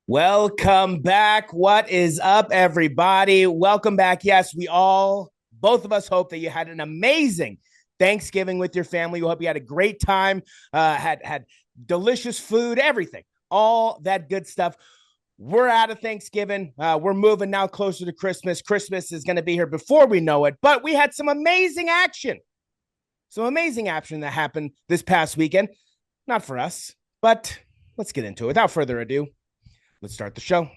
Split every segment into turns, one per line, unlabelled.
Welcome back. What is up, everybody? Welcome back. Yes, both of us hope that you had an amazing Thanksgiving with your family. We hope you had a great time, had delicious food, everything, all that good stuff. We're out of Thanksgiving. We're moving now closer to Christmas. Christmas is going to be here before we know it, but we had some amazing action that happened this past weekend. Not for us, but let's get into it. Without further ado, let's start the show.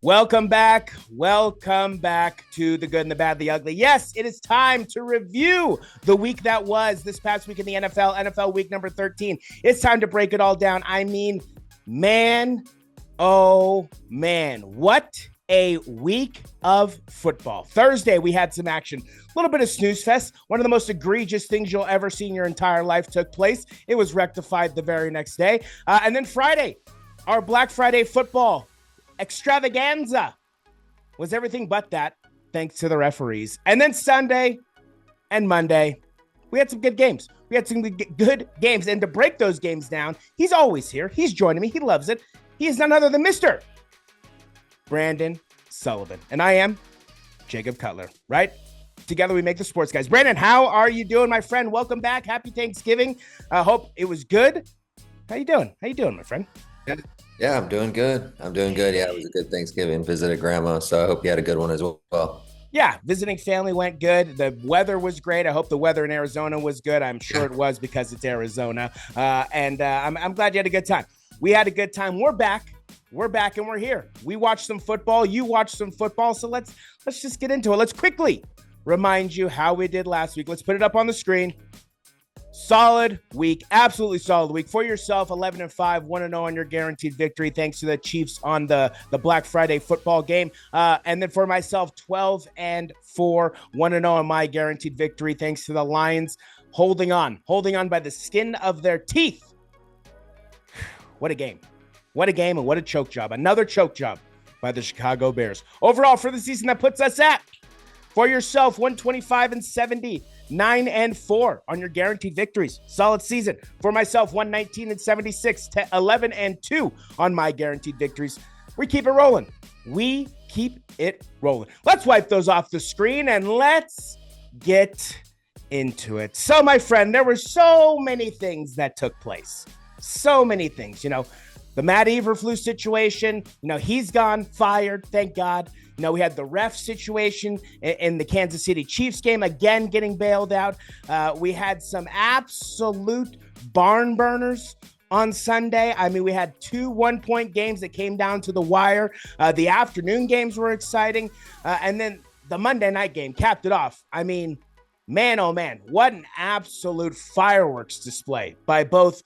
Welcome back. Welcome back to the good and the bad, the ugly. Yes, it is time to review the week that was this past week in the NFL week number 13. It's time to break it all down. I mean, man, oh man, what a week of football. Thursday, we had some action. A little bit of snooze fest. One of the most egregious things you'll ever see in your entire life took place. It was rectified the very next day. And then Friday, our Black Friday football extravaganza was everything but that, thanks to the referees. And then Sunday and Monday, we had some good games. And to break those games down, he's always here. He's joining me. He loves it. He is none other than Mr. Brandon Sullivan. And I am Jacob Cutler, right? Together we make the sports guys. Brandon, how are you doing, my friend? Welcome back. Happy Thanksgiving. I hope it was good. How you doing, my friend?
Yeah, I'm doing good. Yeah, it was a good Thanksgiving. Visited grandma, so I hope you had a good one as well.
Yeah, visiting family went good. The weather was great. I hope the weather in Arizona was good. I'm sure it was because it's Arizona. I'm glad you had a good time. We had a good time. We're back. And we're here. We watched some football. You watched some football. So let's just get into it. Let's quickly remind you how we did last week. Let's put it up on the screen. Solid week, absolutely solid week for yourself. 11-5, 1-0 on your guaranteed victory, thanks to the Chiefs on the Black Friday football game. And then for myself, 12-4, 1-0 on my guaranteed victory, thanks to the Lions holding on by the skin of their teeth. What a game, and what a choke job. Another choke job by the Chicago Bears. Overall for the season, that puts us at, for yourself, 125-70. 9-4 on your guaranteed victories. Solid season. For myself, 119-76, 11-2 on my guaranteed victories. We keep it rolling. Let's wipe those off the screen and let's get into it. So, my friend, there were so many things that took place. So many things, the Matt Eberflus situation, he's gone, fired, thank God. We had the ref situation in the Kansas City Chiefs game, again getting bailed out. We had some absolute barn burners on Sunday. I mean, we had two one-point games that came down to the wire. The afternoon games were exciting. And then the Monday night game capped it off. I mean, man, oh man, what an absolute fireworks display by both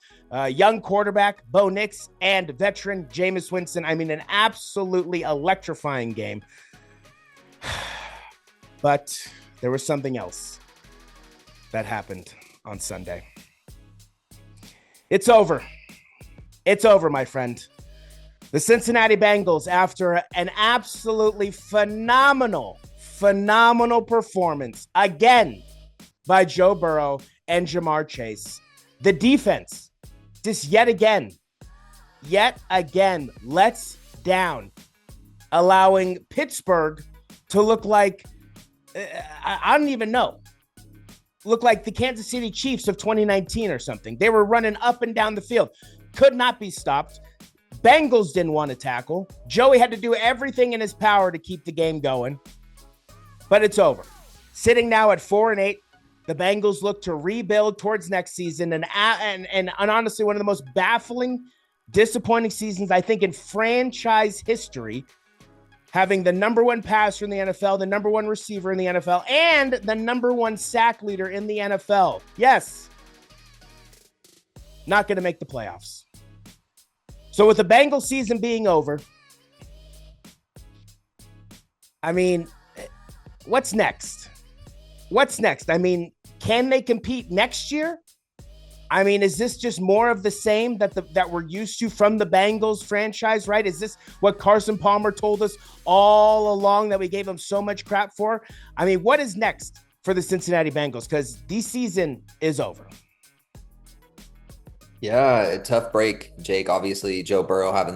young quarterback Bo Nix and veteran Jameis Winston. I mean, an absolutely electrifying game. But there was something else that happened on Sunday. It's over. It's over, my friend. The Cincinnati Bengals, after an absolutely phenomenal performance, again, by Joe Burrow and Jamar Chase. The defense, just yet again, lets down, allowing Pittsburgh to look like, I don't even know, look like the Kansas City Chiefs of 2019 or something. They were running up and down the field, could not be stopped. Bengals didn't want to tackle. Joey had to do everything in his power to keep the game going, but it's over. Sitting now at 4-8. The Bengals look to rebuild towards next season, and honestly, one of the most baffling, disappointing seasons, I think, in franchise history, having the number one passer in the NFL, the number one receiver in the NFL, and the number one sack leader in the NFL. Yes, not going to make the playoffs. So with the Bengals season being over, I mean, what's next? What's next? I mean, can they compete next year? I mean, is this just more of the same that we're used to from the Bengals franchise, right? Is this what Carson Palmer told us all along that we gave him so much crap for? I mean, what is next for the Cincinnati Bengals? Because this season is over.
Yeah, a tough break, Jake. Obviously, Joe Burrow having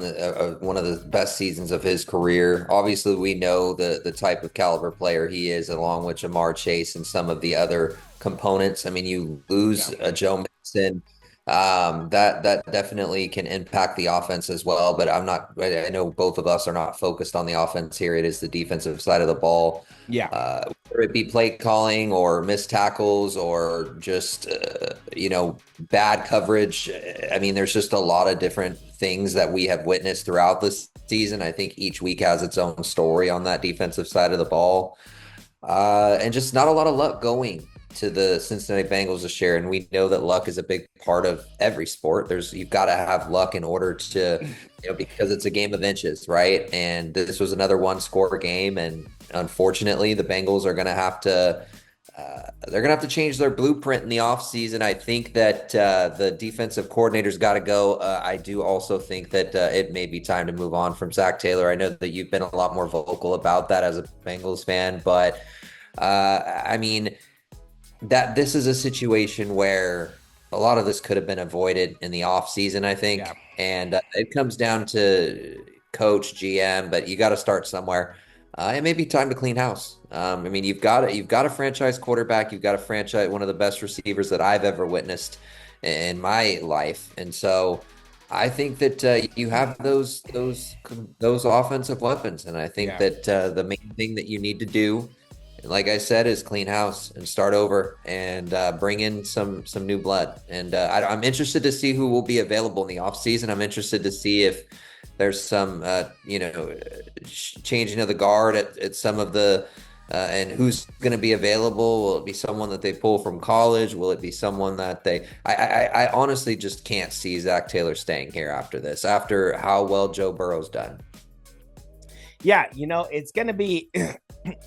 one of the best seasons of his career. Obviously, we know the type of caliber player he is, along with Jamar Chase and some of the other components. I mean, you lose Joe Mixon, that definitely can impact the offense as well. But I know both of us are not focused on the offense here. It is the defensive side of the ball.
Yeah.
Whether it be play calling or missed tackles or just, bad coverage. I mean, there's just a lot of different things that we have witnessed throughout this season. I think each week has its own story on that defensive side of the ball. And just not a lot of luck going to the Cincinnati Bengals this year. And we know that luck is a big part of every sport. You've got to have luck in order to, because it's a game of inches, right? And this was another one-score game. And unfortunately, the Bengals are going to have to change their blueprint in the offseason. I think that the defensive coordinator's got to go. I do also think that it may be time to move on from Zach Taylor. I know that you've been a lot more vocal about that as a Bengals fan, but I mean, that this is a situation where a lot of this could have been avoided in the offseason, I think. Yeah. And it comes down to coach, GM, but you got to start somewhere. It may be time to clean house. I mean, you've got a franchise quarterback. You've got one of the best receivers that I've ever witnessed in my life. And so I think that you have those offensive weapons. And I think that the main thing that you need to do, like I said, is clean house and start over and bring in some new blood. And I'm interested to see who will be available in the offseason. I'm interested to see if there's some, changing of the guard at some of the and who's going to be available. Will it be someone that they pull from college? Will it be someone that I honestly just can't see Zach Taylor staying here after this, after how well Joe Burrow's done.
Yeah, it's going to be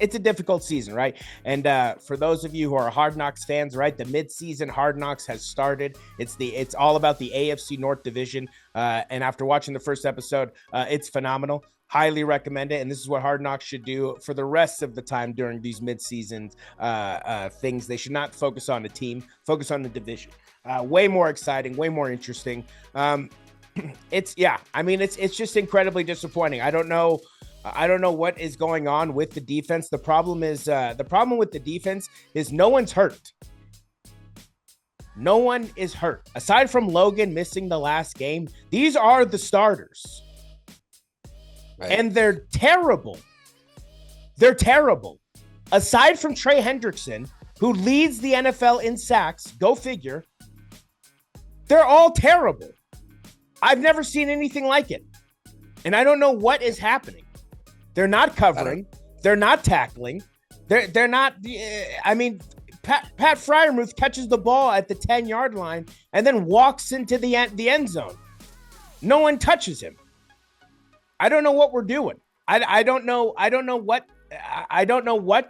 it's a difficult season, right? And for those of you who are Hard Knocks fans, right, the midseason Hard Knocks has started. It's all about the AFC North division. And after watching the first episode, it's phenomenal. Highly recommend it. And this is what Hard Knocks should do for the rest of the time during these midseason things. They should not focus on a team, focus on the division. Way more exciting, way more interesting. It's just incredibly disappointing. I don't know what is going on with the defense. The problem with the defense is no one's hurt. No one is hurt. Aside from Logan missing the last game, these are the starters. Right. And they're terrible. They're terrible. Aside from Trey Hendrickson, who leads the NFL in sacks, go figure, they're all terrible. I've never seen anything like it. And I don't know what is happening. They're not covering. They're not tackling. They're not. I mean, Pat Freiermuth catches the ball at the 10-yard line and then walks into the end zone. No one touches him. I don't know what we're doing. I don't know what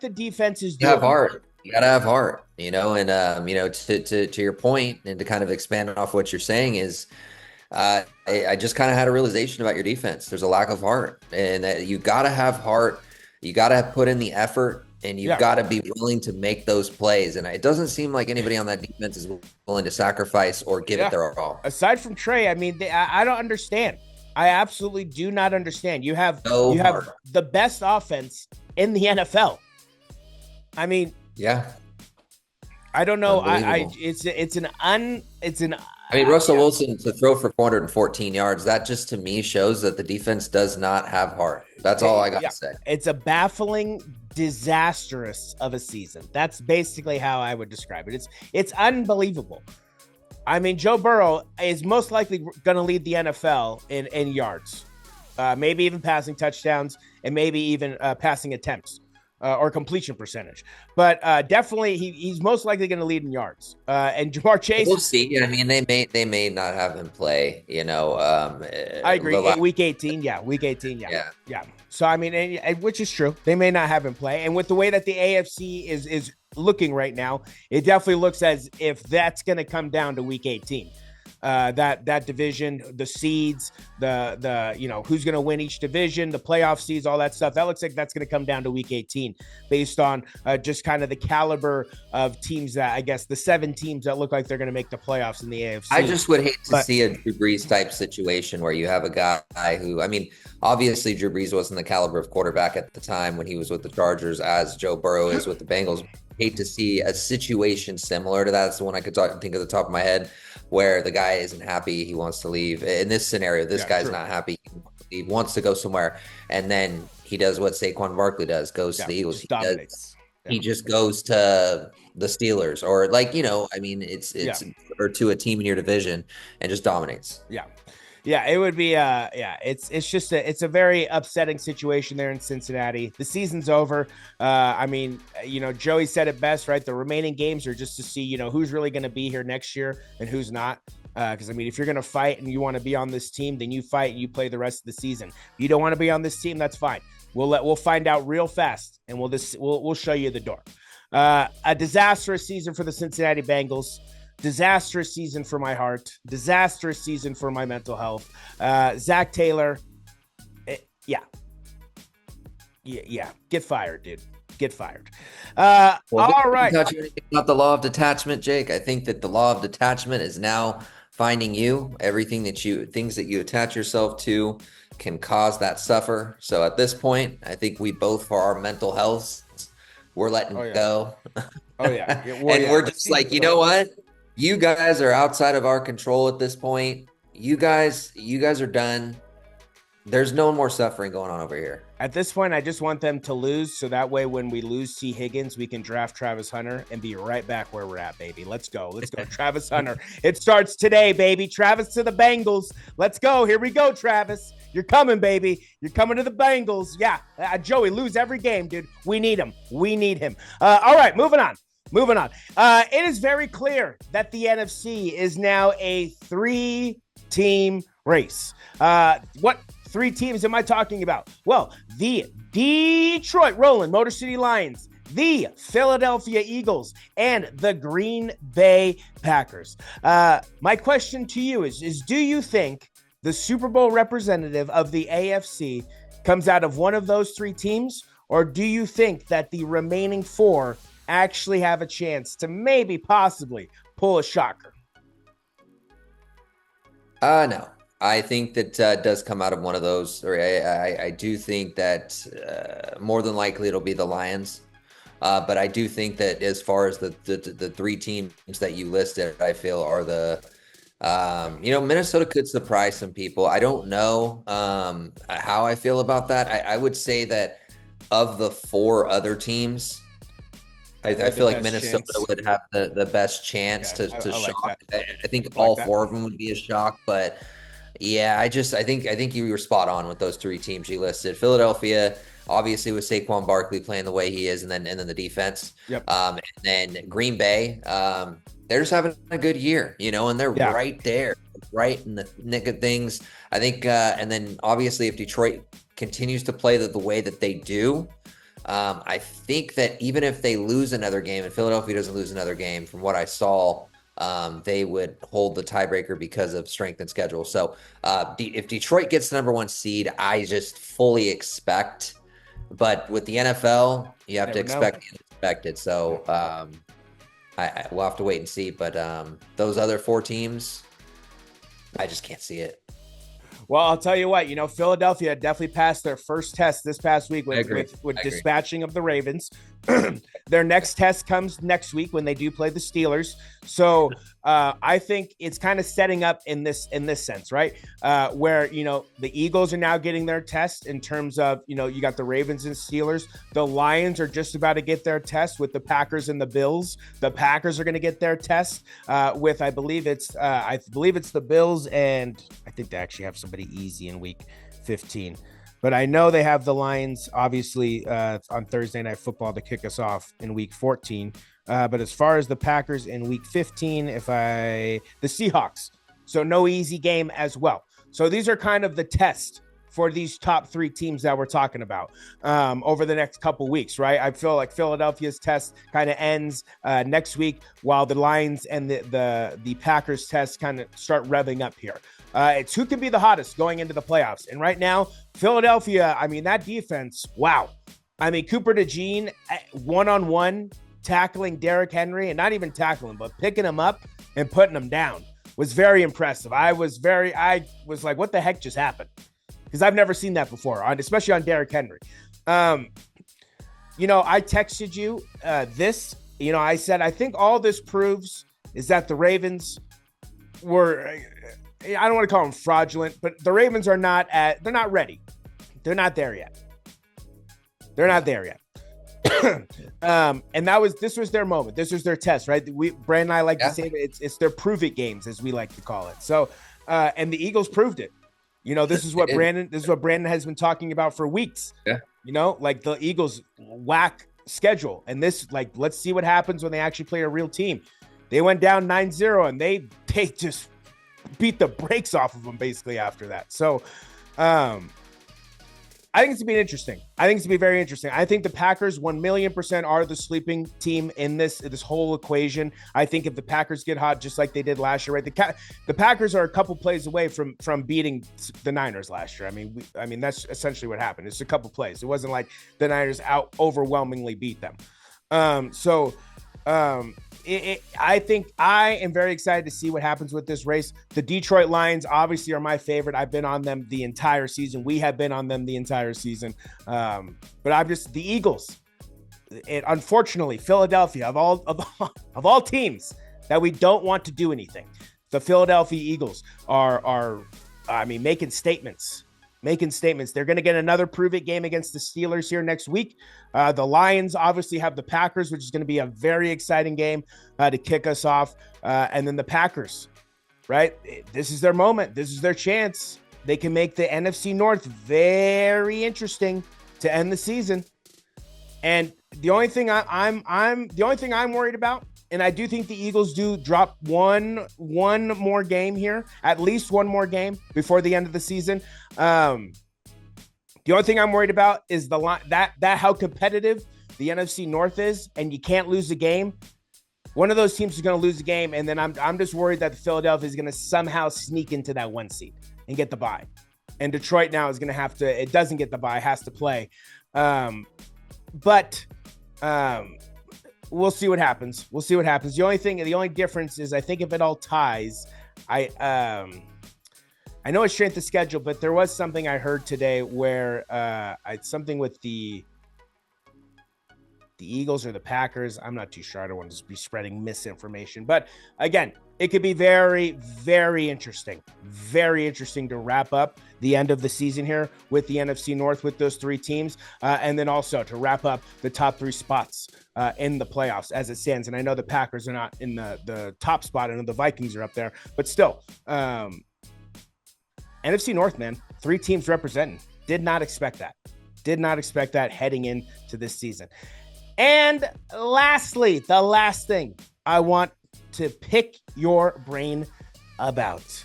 the defense is doing.
You have heart. You gotta have heart. And to your point, and to kind of expand off what you're saying is, I just kind of had a realization about your defense. There's a lack of heart, and you got to have heart. You got to put in the effort, and you've got to be willing to make those plays. And it doesn't seem like anybody on that defense is willing to sacrifice or give it their all.
Aside from Trey, I mean, I don't understand. I absolutely do not understand. You have the best offense in the NFL. I mean, I don't know.
Russell Wilson to throw for 414 yards, that just to me shows that the defense does not have heart. That's all I got to say.
It's a baffling, disastrous of a season. That's basically how I would describe it. It's unbelievable. I mean, Joe Burrow is most likely going to lead the NFL in yards, maybe even passing touchdowns, and maybe even passing attempts. or completion percentage. But definitely, he's most likely going to lead in yards. And Jamar Chase,
We'll see. I mean, they may not have him play.
I agree. Week 18, yeah. Week 18, yeah. Yeah. So I mean, which is true. They may not have him play. And with the way that the AFC is looking right now, it definitely looks as if that's going to come down to week 18. That division, the seeds, the who's going to win each division, the playoff seeds, all that stuff. That looks like that's going to come down to week 18 based on just kind of the caliber of teams that, I guess, the 7 teams that look like they're going to make the playoffs in the AFC.
I just would hate to see a Drew Brees type situation where you have a guy who, I mean, obviously Drew Brees wasn't the caliber of quarterback at the time when he was with the Chargers as Joe Burrow is with the Bengals. Hate to see a situation similar to that. That's the one I could think of the top of my head, where the guy isn't happy, he wants to leave. In this scenario, this guy's not happy, he wants to go somewhere, and then he does what Saquon Barkley does, goes to the Eagles. He just goes to the Steelers, or I mean, it's or to a team in your division and just dominates.
Yeah, it would be it's a very upsetting situation there in Cincinnati. The season's over. I mean, Joey said it best, right? The remaining games are just to see, who's really going to be here next year and who's not. Because I mean, if you're going to fight and you want to be on this team, then you fight and you play the rest of the season. If you don't want to be on this team, that's fine. We'll find out real fast, and we'll show you the door. A disastrous season for the Cincinnati Bengals. Disastrous season for my heart. Disastrous season for my mental health. Zach Taylor. Get fired, dude. Get fired. All right.
Touch anything about the law of detachment, Jake? I think that the law of detachment is now finding you. Things that you attach yourself to can cause that suffer. So at this point, I think we both, for our mental health, we're letting go.
Oh yeah.
And we're just like, you know what? You guys are outside of our control at this point. You guys are done. There's no more suffering going on over here.
At this point, I just want them to lose, so that way when we lose T. Higgins, we can draft Travis Hunter and be right back where we're at, baby. Let's go. Travis Hunter. It starts today, baby. Travis to the Bengals. Let's go. Here we go, Travis. You're coming, baby. You're coming to the Bengals. Yeah. Joey, lose every game, dude. We need him. All right, moving on. It is very clear that the NFC is now a 3-team race. What 3 teams am I talking about? Well, the Detroit Rolling Motor City Lions, the Philadelphia Eagles, and the Green Bay Packers. My question to you is do you think the Super Bowl representative of the AFC comes out of one of those 3 teams, or do you think that the remaining 4 actually have a chance to maybe possibly pull a shocker?
No. I think that does come out of one of those. Or I do think that more than likely it'll be the Lions. But I do think that as far as the 3 teams that you listed, I feel are the Minnesota could surprise some people. I don't know how I feel about that. I would say that of the 4 other teams, I feel like Minnesota would have the best chance to shock. I think all 4 of them would be a shock, but yeah, I think you were spot on with those 3 teams you listed. Philadelphia, obviously with Saquon Barkley playing the way he is, and then the defense.
Yep.
And then Green Bay, they're just having a good year, and they're right there, right in the nick of things. I think, and then obviously if Detroit continues to play the way that they do, I think that even if they lose another game and Philadelphia doesn't lose another game, from what I saw, they would hold the tiebreaker because of strength and schedule. So if Detroit gets the number 1 seed, I just fully expect. But with the NFL, you have to expect the unexpected. So we'll have to wait and see. But those other 4 teams, I just can't see it.
Well, I'll tell you what, Philadelphia definitely passed their first test this past week with dispatching of the Ravens. Their next test comes next week when they do play the Steelers. So I think it's kind of setting up in this sense, right? Where, the Eagles are now getting their test in terms of, you got the Ravens and Steelers. The Lions are just about to get their test with the Packers and the Bills. The Packers are going to get their test with, I believe it's the Bills, and I think they actually have somebody easy in week 15. But I know they have the Lions, obviously, on Thursday Night Football to kick us off in Week 14. But as far as the Packers in Week 15, the Seahawks. So no easy game as well. So these are kind of the test for these top three teams that we're talking about over the next couple weeks, right? I feel like Philadelphia's test kind of ends next week, while the Lions and the Packers test kind of start revving up here. It's who can be the hottest going into the playoffs. And right now, Philadelphia, I mean, that defense, wow. I mean, Cooper DeJean, one-on-one, tackling Derrick Henry, and not even tackling, but picking him up and putting him down was very impressive. I was like, what the heck just happened? Because I've never seen that before, especially on Derrick Henry. I texted you this. I said, I think all this proves is that the Ravens were, I don't want to call them fraudulent, but the Ravens they're not ready. They're not there yet. And this was their moment. This was their test, right? Brandon and I like to say that it's their prove it games, as we like to call it. So, and the Eagles proved it. This is what Brandon has been talking about for weeks. Yeah. Like the Eagles whack schedule. And this, like, let's see what happens when they actually play a real team. They went down 9-0 and they just beat the brakes off of them basically after that. So I think it's going to be interesting. I think it's going to be very interesting. I think the Packers 1,000,000% are the sleeping team in this whole equation. I think if the Packers get hot just like they did last year, right? The Packers are a couple plays away from beating the Niners last year. I mean that's essentially what happened. It's a couple plays. It wasn't like the Niners overwhelmingly beat them. I think I am very excited to see what happens with this race. The Detroit Lions obviously are my favorite. I've been on them the entire season. We have been on them the entire season. But the Eagles. Unfortunately, Philadelphia of all teams that we don't want to do anything, the Philadelphia Eagles are making statements. They're going to get another prove-it game against the Steelers here next week. The Lions obviously have the Packers, which is going to be a very exciting game to kick us off. And then the Packers, right? This is their moment. This is their chance. They can make the NFC North very interesting to end the season. And the only thing I'm worried about, and I do think the Eagles do drop one more game here, at least one more game before the end of the season. The only thing I'm worried about is the line that how competitive the NFC North is, and you can't lose a game. One of those teams is going to lose a game, and then I'm just worried that the Philadelphia is going to somehow sneak into that 1 seed and get the bye. And Detroit now is going to have to. It doesn't get the bye, has to play. We'll see what happens. The only difference is I think if it all ties, I know it's strength of schedule, but there was something I heard today where something with the Eagles or the Packers. I'm not too sure. I don't want to just be spreading misinformation, but again, it could be very, very interesting. Very interesting to wrap up the end of the season here with the NFC North with those three teams. And then also to wrap up the top three spots in the playoffs as it stands. And I know the Packers are not in the top spot. I know the Vikings are up there, but still, NFC North, man, three teams representing. Did not expect that heading into this season. And lastly, the last thing I want to pick your brain about.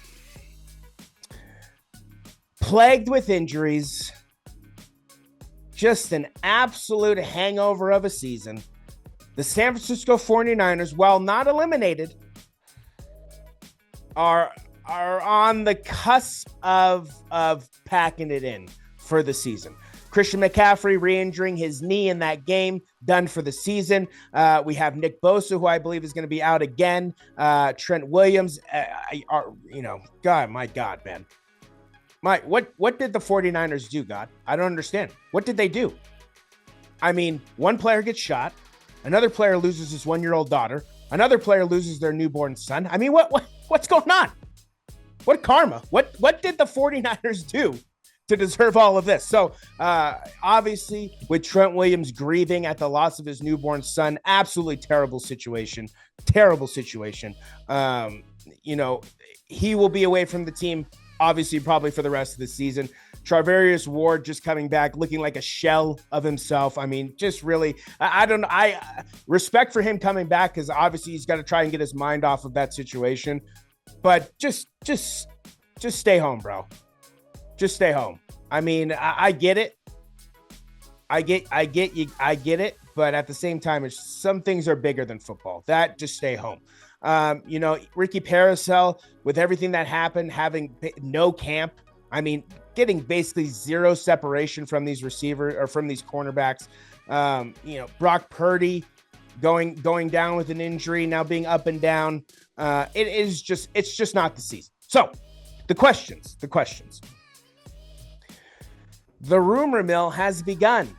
Plagued with injuries, just an absolute hangover of a season. The San Francisco 49ers, while not eliminated, are on the cusp of packing it in for the season. Christian McCaffrey re-injuring his knee in that game, done for the season. We have Nick Bosa, who I believe is going to be out again. Trent Williams, God, my God, man. What did the 49ers do, God? I don't understand. What did they do? I mean, one player gets shot. Another player loses his 1-year-old daughter. Another player loses their newborn son. I mean, what's going on? What karma? What did the 49ers do to deserve all of this? So obviously with Trent Williams grieving at the loss of his newborn son, absolutely terrible situation. He will be away from the team, obviously, probably for the rest of the season. Charvarius Ward just coming back looking like a shell of himself. I mean, just really, I don't know. I respect for him coming back because obviously he's got to try and get his mind off of that situation. But just stay home, bro. Just stay home. I mean, I get it. I get it. But at the same time, some things are bigger than football. That just stay home. Ricky Paracel, with everything that happened, having no camp. I mean, getting basically zero separation from these receivers or from these cornerbacks. Brock Purdy going down with an injury, now being up and down. It's just not the season. So the questions. The rumor mill has begun.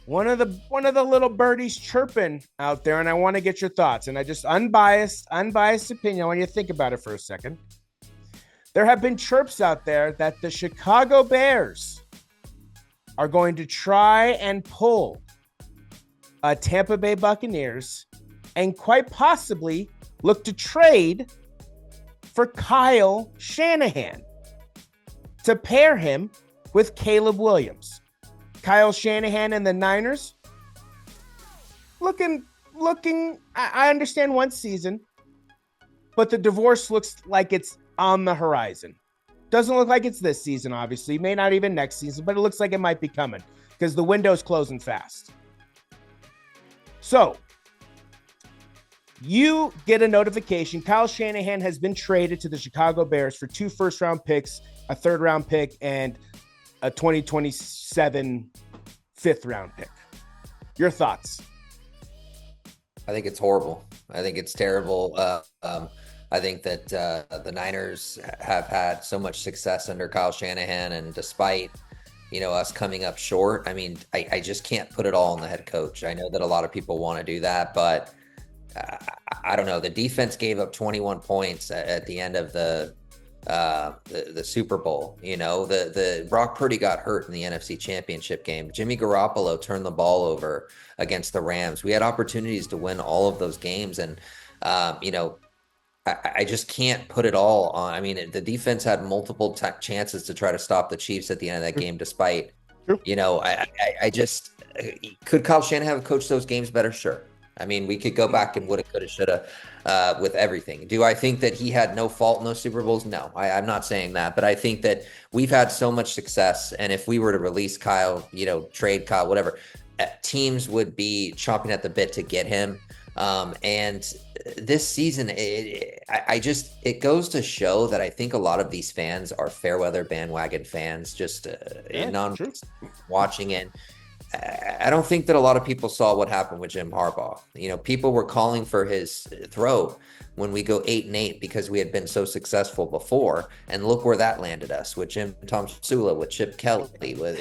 One of the little birdies chirping out there, and I want to get your thoughts. And I just unbiased opinion. I want you to think about it for a second. There have been chirps out there that the Chicago Bears are going to try and pull a Tampa Bay Buccaneers and quite possibly look to trade for Kyle Shanahan to pair him with Caleb Williams. Kyle Shanahan and the Niners looking. I understand one season, but the divorce looks like it's on the horizon. Doesn't look like it's this season, obviously. May not even next season, but it looks like it might be coming because the window's closing fast. So you get a notification. Kyle Shanahan has been traded to the Chicago Bears for 2 first-round picks, a third-round pick, and a 2027 fifth-round pick. Your thoughts?
I think it's horrible. I think it's terrible. I think that the Niners have had so much success under Kyle Shanahan, and despite us coming up short, I mean, I just can't put it all on the head coach. I know that a lot of people want to do that, but I don't know. The defense gave up 21 points at the end of the Super Bowl. The Brock Purdy got hurt in the NFC Championship game. Jimmy Garoppolo turned the ball over against the Rams. We had opportunities to win all of those games, and I just can't put it all on. I mean, the defense had multiple chances to try to stop the Chiefs at the end of that game, despite, I just, could Kyle Shanahan have coached those games better? Sure. I mean, we could go back and woulda, coulda, shoulda with everything. Do I think that he had no fault in those Super Bowls? No, I'm not saying that. But I think that we've had so much success. And if we were to release Kyle, trade Kyle, whatever, teams would be chomping at the bit to get him. And this season, it goes to show that I think a lot of these fans are fair weather bandwagon fans, just watching it. I don't think that a lot of people saw what happened with Jim Harbaugh. People were calling for his throat when we go 8-8 because we had been so successful before, and look where that landed us with Jim Tomsula, with Chip Kelly, with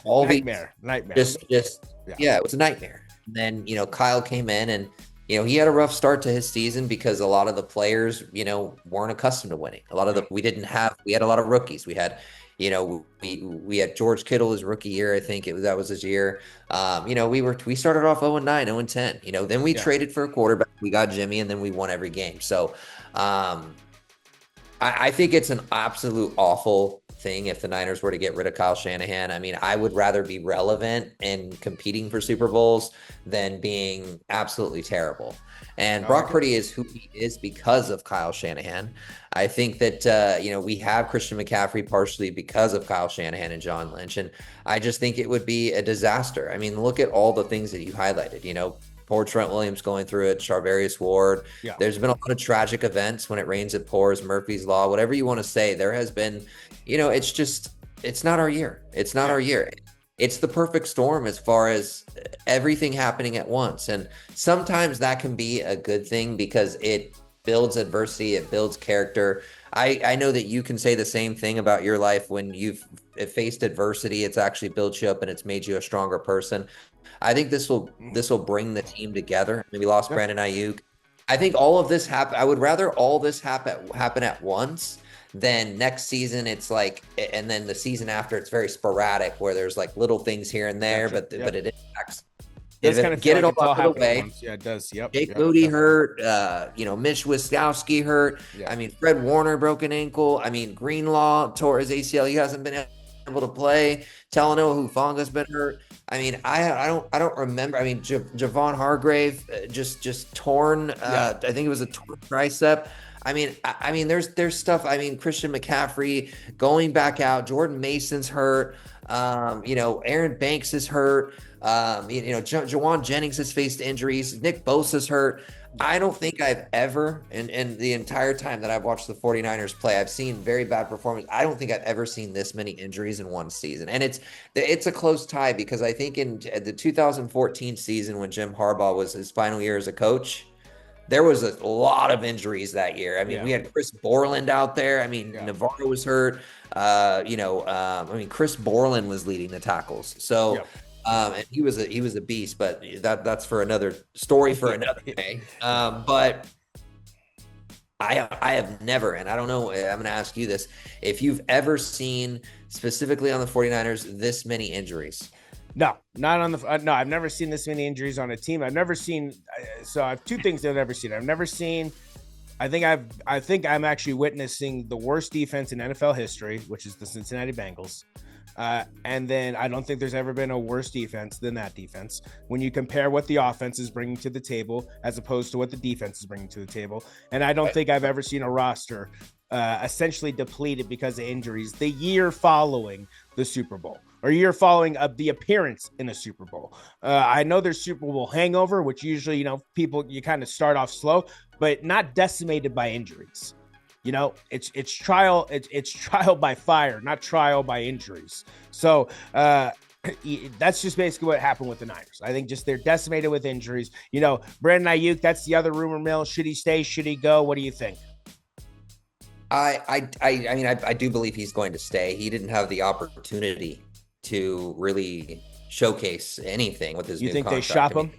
all
nightmare.
It was a nightmare. And then Kyle came in, and he had a rough start to his season because a lot of the players weren't accustomed to winning. We had a lot of rookies. We had. We had George Kittle his rookie year. I think that was his year. We started off 0-9, 0-10. Then we traded for a quarterback. We got Jimmy, and then we won every game. So I think it's an absolute awful thing if the Niners were to get rid of Kyle Shanahan. I mean, I would rather be relevant and competing for Super Bowls than being absolutely terrible. And Brock Purdy is who he is because of Kyle Shanahan. I think that, we have Christian McCaffrey partially because of Kyle Shanahan and John Lynch. And I just think it would be a disaster. I mean, look at all the things that you highlighted, poor Trent Williams going through it, Charvarius Ward. Yeah. There's been a lot of tragic events. When it rains, it pours, Murphy's Law, whatever you want to say. There has been, it's not our year. It's not our year. It's the perfect storm as far as everything happening at once. And sometimes that can be a good thing because it builds adversity, it builds character. I know that you can say the same thing about your life. When you've faced adversity, it's actually built you up and it's made you a stronger person. I think this will bring the team together. Maybe lost Brandon Ayuk. I think all of this happen. I would rather all this happen at once than next season. It's like, and then the season after, it's very sporadic where there's like little things here and there, but it impacts
Does kind of feel
get
like
it
it's
all
all
out of the
happening at
way.
once. Yeah, it does. Yep.
Jake
Yep,
Moody
definitely.
hurt, Mitch Wiskowski hurt.
Yeah.
I mean, Fred Warner broke an ankle. I mean, Greenlaw tore his ACL. He hasn't been able to play. Talanoa Hufanga's been hurt. I mean, I don't remember. I mean, Javon Hargrave just torn.
Yeah.
I think it was a torn tricep. I mean, there's stuff. I mean, Christian McCaffrey going back out. Jordan Mason's hurt. Aaron Banks is hurt. Jawan Jennings has faced injuries. Nick Bosa's hurt. I don't think I've ever, in the entire time that I've watched the 49ers play, I've seen very bad performance. I don't think I've ever seen this many injuries in one season. And it's a close tie because I think in the 2014 season when Jim Harbaugh was his final year as a coach, there was a lot of injuries that year. I mean, we had Chris Borland out there. I mean, Navarro was hurt. Chris Borland was leading the tackles. So, and he was a beast, but that's for another story for another day. But I have never, and I don't know, I'm going to ask you this, if you've ever seen specifically on the 49ers this many injuries.
No, not on the. No, I've never seen this many injuries on a team. I've never seen. So I have two things that I've never seen. I've never seen. I think I'm actually witnessing the worst defense in NFL history, which is the Cincinnati Bengals. And then I don't think there's ever been a worse defense than that defense when you compare what the offense is bringing to the table as opposed to what the defense is bringing to the table. And I don't think I've ever seen a roster essentially depleted because of injuries the year following the Super Bowl or year following the appearance in a Super Bowl. I know there's Super Bowl hangover, which usually, you kind of start off slow, but not decimated by injuries. It's trial by fire, not trial by injuries. So that's just basically what happened with the Niners. I think just they're decimated with injuries. Brandon Ayuk, that's the other rumor mill. Should he stay? Should he go? What do you think?
I do believe he's going to stay. He didn't have the opportunity to really showcase anything with his new contract.
You think they shop him?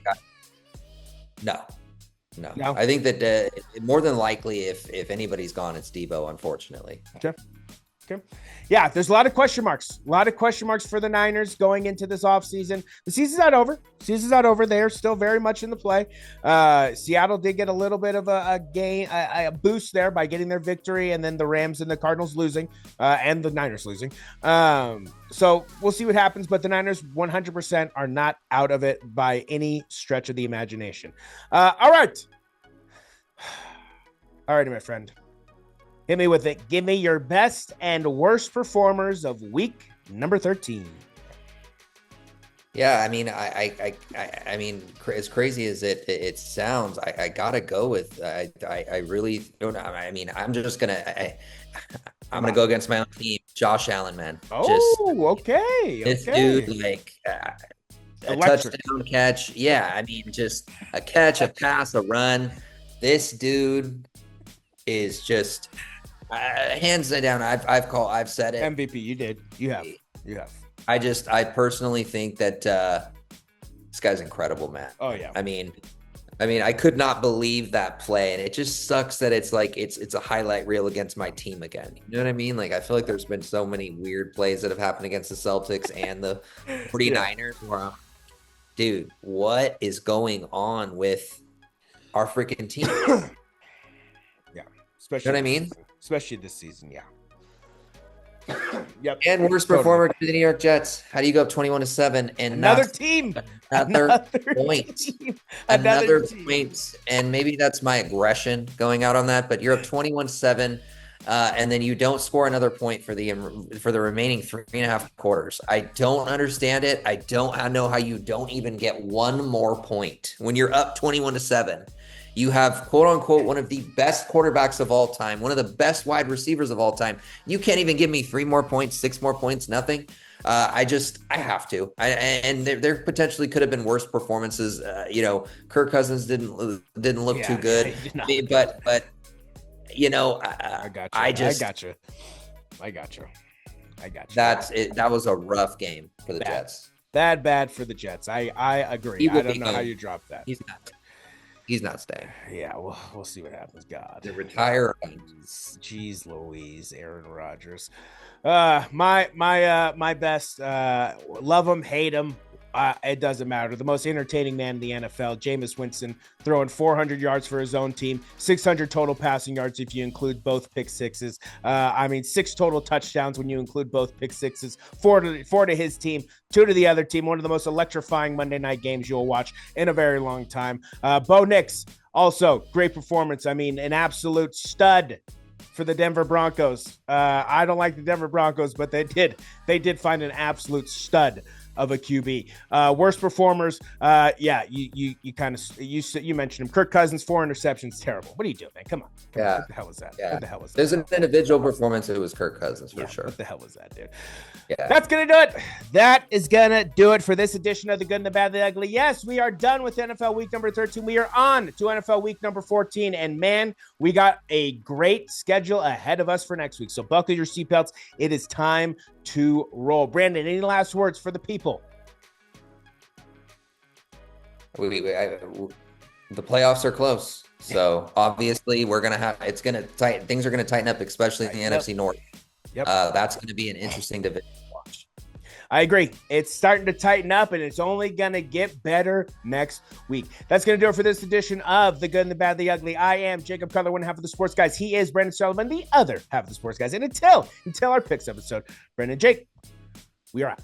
No. I think that more than likely, if anybody's gone, it's Debo, unfortunately.
Okay. Yeah, there's a lot of question marks. A lot of question marks for the Niners going into this offseason. The season's not over. They are still very much in the play. Seattle did get a little bit of a boost there by getting their victory, and then the Rams and the Cardinals losing, and the Niners losing. So we'll see what happens, but the Niners 100% are not out of it by any stretch of the imagination. All right, my friend. Hit me with it. Give me your best and worst performers of week number 13.
Yeah, I mean, I mean, as crazy as it sounds, I gotta go with. I really don't. I mean, I'm just gonna. I'm gonna go against my own team, Josh Allen, man.
Okay.
This dude, like a touchdown catch. Yeah, I mean, just a catch, a pass, a run. This dude is just. Hands down, I've said it.
MVP, you did. You have.
I personally think that this guy's incredible, man.
Oh yeah.
I mean, I could not believe that play, and it just sucks that it's like it's a highlight reel against my team again. You know what I mean? Like I feel like there's been so many weird plays that have happened against the Celtics and the 49ers. Where dude, what is going on with our freaking team?
Yeah,
especially. You know what I mean?
Especially this season, yeah.
Yep. And worst performer to the New York Jets. How do you go up 21-7 and
another team,
another point, another point, and maybe that's my aggression going out on that. But you're up 21-7, and then you don't score another point for the remaining 3.5 quarters. I don't understand it. I don't know how you don't even get one more point when you're up 21-7. You have, quote unquote, one of the best quarterbacks of all time, one of the best wide receivers of all time. You can't even give me 3 more points, 6 more points, nothing. I have to. And there potentially could have been worse performances. Kirk Cousins didn't look too good. But
I got you.
That's it. That was a rough game for the Jets.
Bad for the Jets. I agree. I don't know how you dropped that.
He's not staying.
Yeah, we'll see what happens. God,
they retire.
Jeez Louise, Aaron Rodgers. My best. Love him, hate him. It doesn't matter. The most entertaining man in the NFL, Jameis Winston, throwing 400 yards for his own team, 600 total passing yards if you include both pick sixes. 6 total touchdowns when you include both pick sixes. Four to his team, 2 to the other team. One of the most electrifying Monday night games you'll watch in a very long time. Bo Nix, also great performance. An absolute stud for the Denver Broncos. I don't like the Denver Broncos, but they did find an absolute stud of a QB. Worst performers, you mentioned him. Kirk Cousins, 4 interceptions, terrible. What are you doing, man? Come on.
Yeah.
What the hell was that?
Yeah.
What the hell was that?
There's an individual performance. It was Kirk Cousins for sure.
What the hell was that, dude?
Yeah.
That's going to do it. That is going to do it for this edition of The Good and the Bad, the Ugly. Yes, we are done with NFL week number 13. We are on to NFL week number 14. And man, we got a great schedule ahead of us for next week. So buckle your seatbelts. It is time to roll. Brandon, any last words for the people?
The playoffs are close. So obviously things are going to tighten up, especially in the NFC North.
Yep.
That's going to be an interesting division to watch.
I agree. It's starting to tighten up, and it's only going to get better next week. That's going to do it for this edition of The Good and the Bad, the Ugly. I am Jacob Cutler, one half of the Sports Guys. He is Brandon Sullivan, the other half of the Sports Guys. And until our picks episode, Brandon and Jake, we are out.